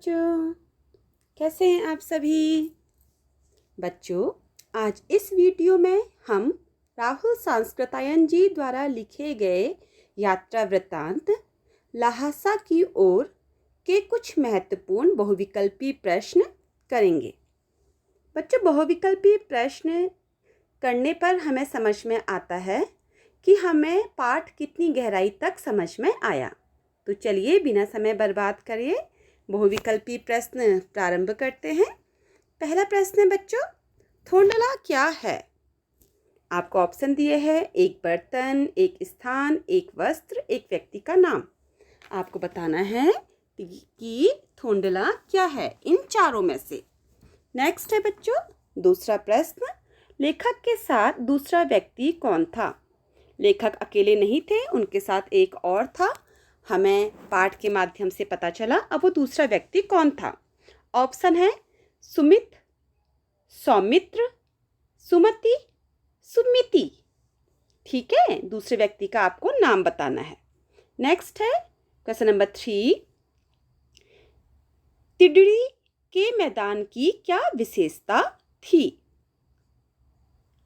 बच्चों, कैसे हैं आप सभी? बच्चों, आज इस वीडियो में हम राहुल सांस्कृतायन जी द्वारा लिखे गए यात्रा वृत्तांत ल्हासा की ओर के कुछ महत्वपूर्ण बहुविकल्पी प्रश्न करेंगे। बच्चों, बहुविकल्पी प्रश्न करने पर हमें समझ में आता है कि हमें पाठ कितनी गहराई तक समझ में आया। तो चलिए बिना समय बर्बाद करे बहुविकल्पी प्रश्न प्रारंभ करते हैं। पहला प्रश्न है बच्चों, थोंडला क्या है? आपको ऑप्शन दिए हैं, एक बर्तन, एक स्थान, एक वस्त्र, एक व्यक्ति का नाम। आपको बताना है कि थोंडला क्या है इन चारों में से। नेक्स्ट है बच्चों दूसरा प्रश्न, लेखक के साथ दूसरा व्यक्ति कौन था? लेखक अकेले नहीं थे, उनके साथ एक और था। हमें पाठ के माध्यम से पता चला। अब वो दूसरा व्यक्ति कौन था? ऑप्शन है सुमित, सौमित्र, सुमति, सुमिति। ठीक है, दूसरे व्यक्ति का आपको नाम बताना है। नेक्स्ट है क्वेश्चन नंबर 3, तिडरी के मैदान की क्या विशेषता थी?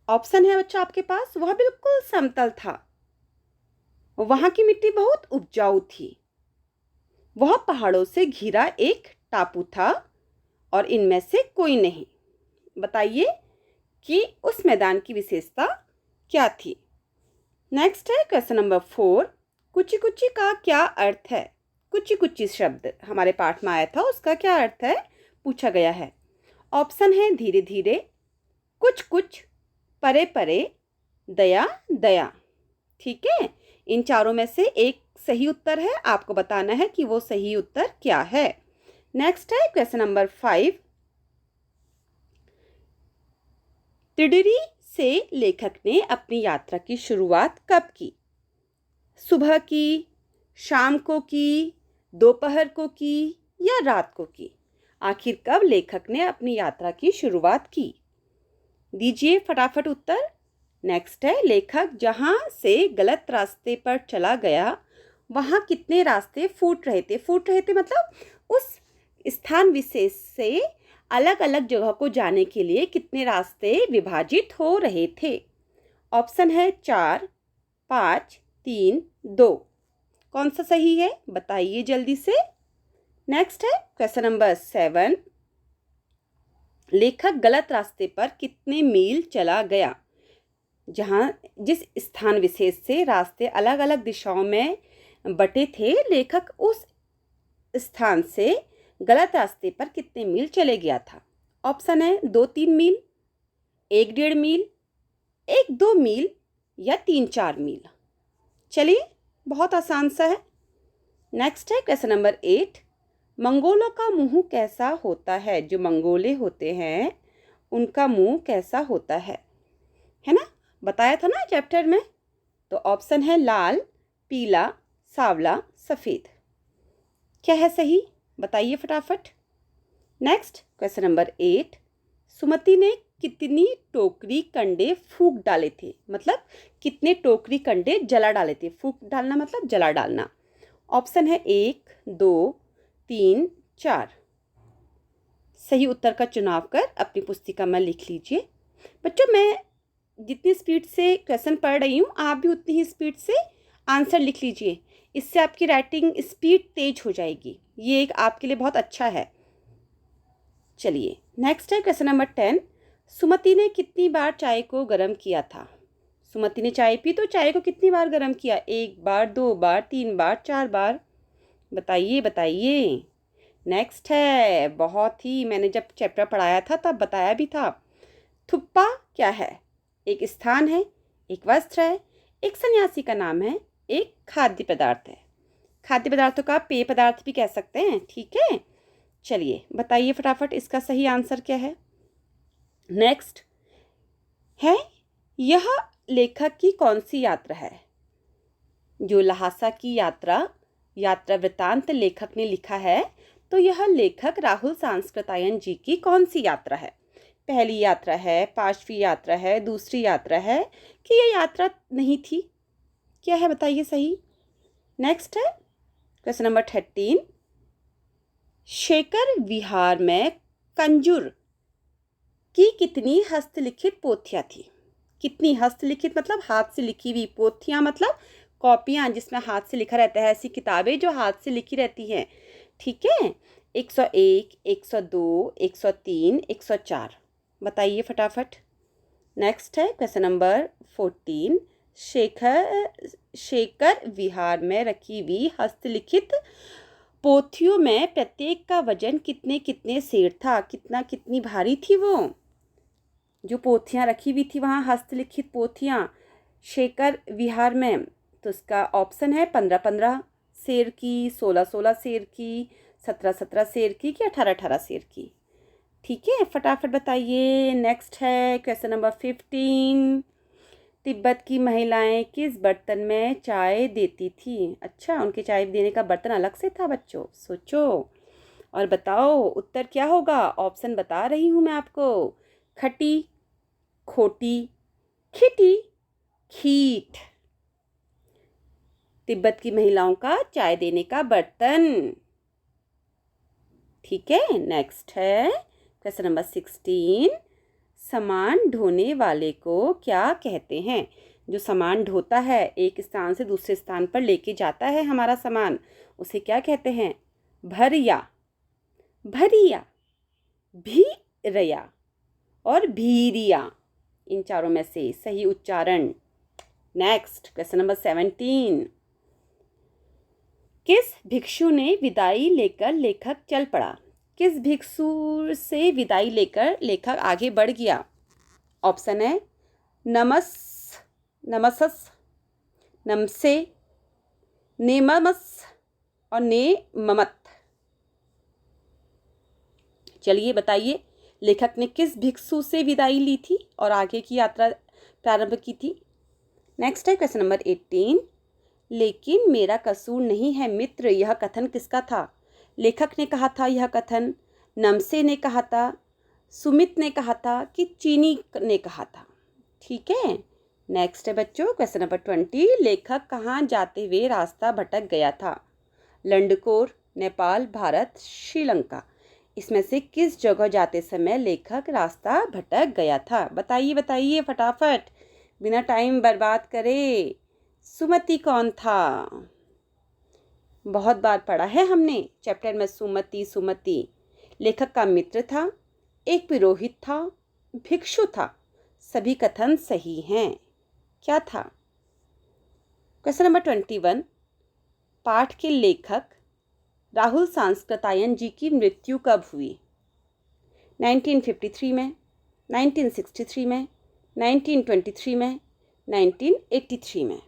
ऑप्शन है बच्चा आपके पास, वह बिल्कुल समतल था, वहां की मिट्टी बहुत उपजाऊ थी, वह पहाड़ों से घिरा एक टापू था और इनमें से कोई नहीं। बताइए कि उस मैदान की विशेषता क्या थी। नेक्स्ट है क्वेश्चन नंबर 4, कुची कुची का क्या अर्थ है? कुची कुची शब्द हमारे पाठ में आया था, उसका क्या अर्थ है पूछा गया है। ऑप्शन है धीरे धीरे, कुछ कुछ, परे परे, दया दया। ठीक है, इन चारों में से एक सही उत्तर है, आपको बताना है कि वो सही उत्तर क्या है। नेक्स्ट है क्वेश्चन नंबर 5, तिडरी से लेखक ने अपनी यात्रा की शुरुआत कब की? सुबह की, शाम को की, दोपहर को की या रात को की? आखिर कब लेखक ने अपनी यात्रा की शुरुआत की? दीजिए फटाफट उत्तर। नेक्स्ट है, लेखक जहाँ से गलत रास्ते पर चला गया वहाँ कितने रास्ते फूट रहे थे? फूट रहे थे मतलब उस स्थान विशेष से अलग अलग जगह को जाने के लिए कितने रास्ते विभाजित हो रहे थे? ऑप्शन है 4, 5, 3, 2। कौन सा सही है बताइए जल्दी से। नेक्स्ट है क्वेश्चन नंबर 7, लेखक गलत रास्ते पर कितने मील चला गया? जहाँ जिस स्थान विशेष से रास्ते अलग अलग दिशाओं में बटे थे, लेखक उस स्थान से गलत रास्ते पर कितने मील चले गया था? ऑप्शन है 2-3 मील, 1-1.5 मील, 1-2 मील या 3-4 मील। चलिए बहुत आसान सा है। नेक्स्ट है क्वेश्चन नंबर 8, मंगोलों का मुंह कैसा होता है? जो मंगोले होते हैं उनका मुंह कैसा होता है ना? बताया था ना चैप्टर में। तो ऑप्शन है लाल, पीला, सांवला, सफेद। क्या है सही बताइए फटाफट। नेक्स्ट क्वेश्चन नंबर 8, सुमति ने कितनी टोकरी कंडे फूंक डाले थे? मतलब कितने टोकरी कंडे जला डाले थे? फूंक डालना मतलब जला डालना। ऑप्शन है 1, 2, 3, 4। सही उत्तर का चुनाव कर अपनी पुस्तिका में लिख लीजिए। बच्चों, मैं जितनी स्पीड से क्वेश्चन पढ़ रही हूँ, आप भी उतनी ही स्पीड से आंसर लिख लीजिए। इससे आपकी राइटिंग स्पीड तेज हो जाएगी। ये एक आपके लिए बहुत अच्छा है। चलिए नेक्स्ट है क्वेश्चन नंबर 10, सुमति ने कितनी बार चाय को गर्म किया था? सुमति ने चाय पी तो चाय को कितनी बार गर्म किया? 1 बार, 2 बार, 3 बार, 4 बार। बताइए बताइए। नेक्स्ट है, बहुत ही मैंने जब चैप्टर पढ़ाया था तब बताया भी था। थुप्पा क्या है? एक स्थान है, एक वस्त्र है, एक सन्यासी का नाम है, एक खाद्य पदार्थ है। खाद्य पदार्थों का पेय पदार्थ भी कह सकते हैं। ठीक है, चलिए बताइए फटाफट इसका सही आंसर क्या है। नेक्स्ट है, यह लेखक की कौन सी यात्रा है? जो ल्हासा की यात्रा वृत्तांत लेखक ने लिखा है, तो यह लेखक राहुल सांस्कृतायन जी की कौन सी यात्रा है? पहली यात्रा है, पांचवी यात्रा है, दूसरी यात्रा है कि यह यात्रा नहीं थी? क्या है बताइए सही। नेक्स्ट है क्वेश्चन नंबर 13, शेखर विहार में कंजूर की कितनी हस्तलिखित पोथियाँ थी? कितनी हस्तलिखित मतलब हाथ से लिखी हुई, पोथियाँ मतलब कॉपियाँ जिसमें हाथ से लिखा रहता है, ऐसी किताबें जो हाथ से लिखी रहती हैं। ठीक है, 101, 102, 103, 104। बताइए फटाफट। नेक्स्ट है क्वेश्चन नंबर 14। शेखर विहार में रखी हुई हस्तलिखित पोथियों में प्रत्येक का वजन कितने कितने सेर था? कितनी भारी थी वो जो पोथियाँ रखी हुई थी वहाँ, हस्तलिखित पोथियाँ शेखर विहार में? तो इसका ऑप्शन है 15-15 सेर की, 16-16 सेर की, 17-17 सेर की, कि 18-18 सेर की। ठीक है, फटाफट बताइए। नेक्स्ट है क्वेश्चन नंबर 15। तिब्बत की महिलाएं किस बर्तन में चाय देती थी? अच्छा, उनके चाय देने का बर्तन अलग से था बच्चों। सोचो और बताओ उत्तर क्या होगा। ऑप्शन बता रही हूँ मैं आपको। खटी, खोटी, खिटी, खीट। तिब्बत की महिलाओं का चाय देने का बर्तन। ठीक है, नेक्स्ट है क्वेश्चन नंबर 16। सामान ढोने वाले को क्या कहते हैं? जो सामान ढोता है, एक स्थान से दूसरे स्थान पर लेके जाता है हमारा सामान, उसे क्या कहते हैं? भरिया, भरिया, भीरिया और भीरिया। इन चारों में से सही उच्चारण। Next question number 17। किस भिक्षु ने विदाई लेकर लेखक चल पड़ा? किस भिक्षु से विदाई लेकर लेखक आगे बढ़ गया? ऑप्शन है नमसस, नमसे, नेममस और नेममत। चलिए बताइए, लेखक ने किस भिक्षु से विदाई ली थी और आगे की यात्रा प्रारंभ की थी? नेक्स्ट है क्वेश्चन नंबर 18। लेकिन मेरा कसूर नहीं है मित्र, यह कथन किसका था? लेखक ने कहा था यह कथन, नमसे ने कहा था, सुमित ने कहा था, कि चीनी ने कहा था? ठीक है, नेक्स्ट है बच्चों क्वेश्चन नंबर 20। लेखक कहाँ जाते हुए रास्ता भटक गया था? लंडकोर, नेपाल, भारत, श्रीलंका। इसमें से किस जगह जाते समय लेखक रास्ता भटक गया था? बताइए बताइए फटाफट, बिना टाइम बर्बाद करे। सुमति कौन था? बहुत बार पढ़ा है हमने चैप्टर में सुमति। सुमति लेखक का मित्र था, एक पुरोहित था, भिक्षु था। सभी कथन सही हैं। क्या था? Question number 21। पाठ के लेखक राहुल सांस्कृतायन जी की मृत्यु कब हुई? 1953 में, 1963 में, 1923 में, 1983 में।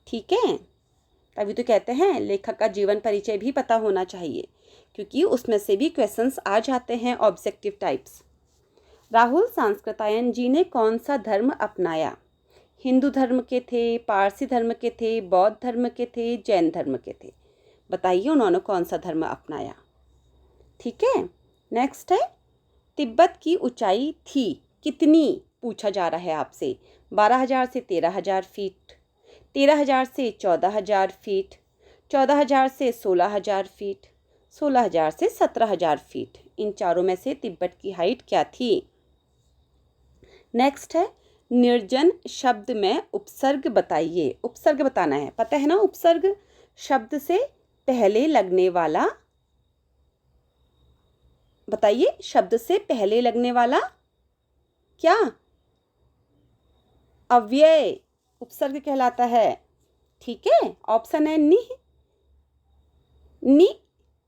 ठीक है, तभी तो कहते हैं लेखक का जीवन परिचय भी पता होना चाहिए, क्योंकि उसमें से भी क्वेश्चंस आ जाते हैं ऑब्जेक्टिव टाइप्स। राहुल सांस्कृतायन जी ने कौन सा धर्म अपनाया? हिंदू धर्म के थे, पारसी धर्म के थे, बौद्ध धर्म के थे, जैन धर्म के थे? बताइए उन्होंने कौन सा धर्म अपनाया। ठीक है, नेक्स्ट है तिब्बत की ऊंचाई थी कितनी? पूछा जा रहा है आपसे। 12,000 से 13,000 फीट, 13,000 से 14,000 फीट, 14,000 से 16,000 फीट, 16,000 से 17,000 फीट। इन चारों में से तिब्बत की हाइट क्या थी? नेक्स्ट है निर्जन शब्द में उपसर्ग बताइए। उपसर्ग बताना है, पता है ना? उपसर्ग शब्द से पहले लगने वाला, बताइए शब्द से पहले लगने वाला क्या? अव्यय उपसर्ग कहलाता है। ठीक है, ऑप्शन है निह, नि,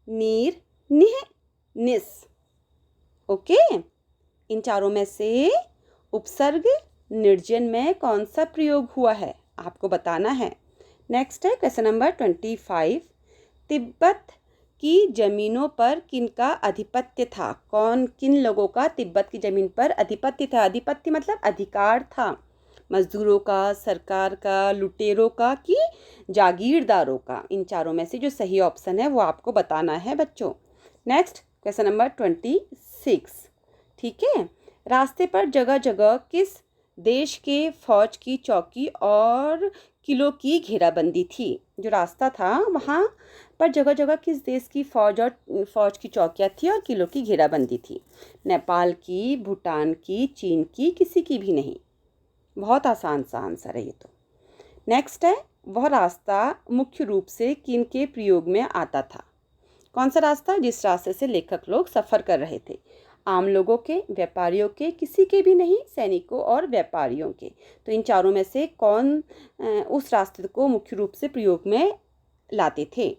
नीर, निह, निस। ओके, इन चारों में से उपसर्ग निर्जन में कौन सा प्रयोग हुआ है आपको बताना है। नेक्स्ट है क्वेश्चन नंबर 25। तिब्बत की जमीनों पर किनका आधिपत्य था? किन लोगों का तिब्बत की जमीन पर आधिपत्य था? आधिपत्य मतलब अधिकार था। मजदूरों का, सरकार का, लुटेरों का, कि जागीरदारों का? इन चारों में से जो सही ऑप्शन है वो आपको बताना है बच्चों। Next question number 26। ठीक है, रास्ते पर जगह जगह किस देश के फौज की चौकी और किलों की घेराबंदी थी? जो रास्ता था वहाँ पर जगह जगह किस देश की फौज की चौकियाँ थी और किलों की घेराबंदी थी? नेपाल की, भूटान की, चीन की, किसी की भी नहीं। बहुत आसान सा आंसर है ये तो। नेक्स्ट है, वह रास्ता मुख्य रूप से किन के प्रयोग में आता था? कौन सा रास्ता? जिस रास्ते से लेखक लोग सफ़र कर रहे थे। आम लोगों के, व्यापारियों के, किसी के भी नहीं, सैनिकों और व्यापारियों के। तो इन चारों में से कौन उस रास्ते को मुख्य रूप से प्रयोग में लाते थे?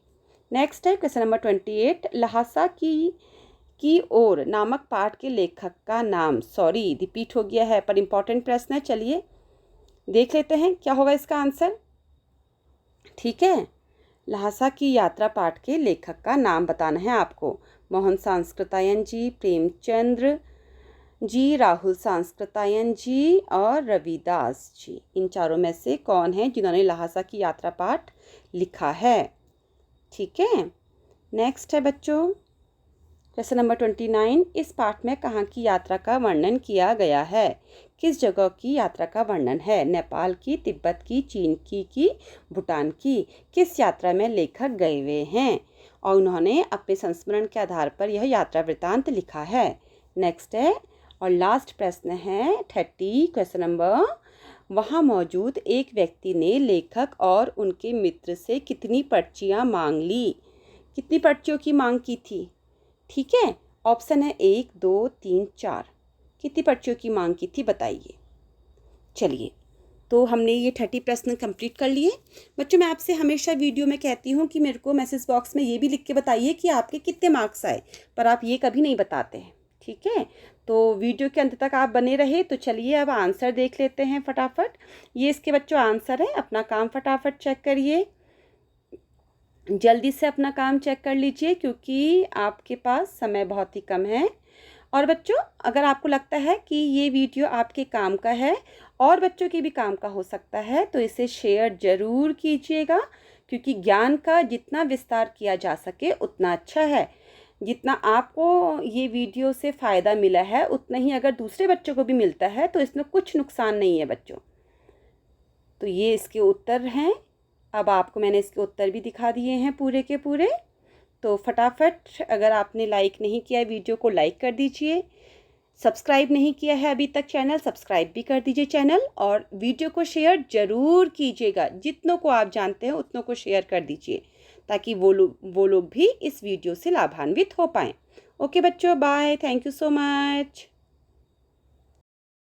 नेक्स्ट है क्वेश्चन नंबर 28। लहासा की ओर नामक पाठ के लेखक का नाम, सॉरी रिपीट हो गया है पर इंपॉर्टेंट प्रश्न है, चलिए देख लेते हैं क्या होगा इसका आंसर। ठीक है, लहासा की यात्रा पाठ के लेखक का नाम बताना है आपको। मोहन सांस्कृतायन जी, प्रेमचंद्र जी, राहुल सांस्कृतायन जी और रविदास जी। इन चारों में से कौन है जिन्होंने लहासा की यात्रा पाठ लिखा है? ठीक है, नेक्स्ट है बच्चों क्वेश्चन नंबर 29। इस पाठ में कहाँ की यात्रा का वर्णन किया गया है? किस जगह की यात्रा का वर्णन है? नेपाल की, तिब्बत की, चीन की भूटान की? किस यात्रा में लेखक गए हुए हैं और उन्होंने अपने संस्मरण के आधार पर यह यात्रा वृत्तांत लिखा है? नेक्स्ट है और लास्ट प्रश्न है 30 क्वेश्चन नंबर। वहाँ मौजूद एक व्यक्ति ने लेखक और उनके मित्र से कितनी पर्चियाँ मांग ली? कितनी पर्चियों की मांग की थी? ठीक है, ऑप्शन है 1, 2, 3, 4। कितनी पर्चियों की मांग की थी बताइए। चलिए, तो हमने ये 30 प्रश्न कंप्लीट कर लिए। बच्चों, मैं आपसे हमेशा वीडियो में कहती हूँ कि मेरे को मैसेज बॉक्स में ये भी लिख के बताइए कि आपके कितने मार्क्स आए, पर आप ये कभी नहीं बताते हैं। ठीक है, तो वीडियो के अंत तक आप बने रहे। तो चलिए अब आंसर देख लेते हैं फटाफट। ये इसके बच्चों आंसर है, अपना काम फटाफट चेक करिए, जल्दी से अपना काम चेक कर लीजिए क्योंकि आपके पास समय बहुत ही कम है। और बच्चों, अगर आपको लगता है कि ये वीडियो आपके काम का है और बच्चों के भी काम का हो सकता है तो इसे शेयर ज़रूर कीजिएगा, क्योंकि ज्ञान का जितना विस्तार किया जा सके उतना अच्छा है। जितना आपको ये वीडियो से फ़ायदा मिला है उतना ही अगर दूसरे बच्चों को भी मिलता है तो इसमें कुछ नुकसान नहीं है बच्चों। तो ये इसके उत्तर हैं। अब आपको मैंने इसके उत्तर भी दिखा दिए हैं पूरे के पूरे। तो फटाफट, अगर आपने लाइक नहीं किया है वीडियो को लाइक कर दीजिए, सब्सक्राइब नहीं किया है अभी तक चैनल, सब्सक्राइब भी कर दीजिए चैनल, और वीडियो को शेयर ज़रूर कीजिएगा। जितनों को आप जानते हैं उतनों को शेयर कर दीजिए ताकि वो लोग भी इस वीडियो से लाभान्वित हो पाएँ। ओके बच्चों, bye, thank you so much.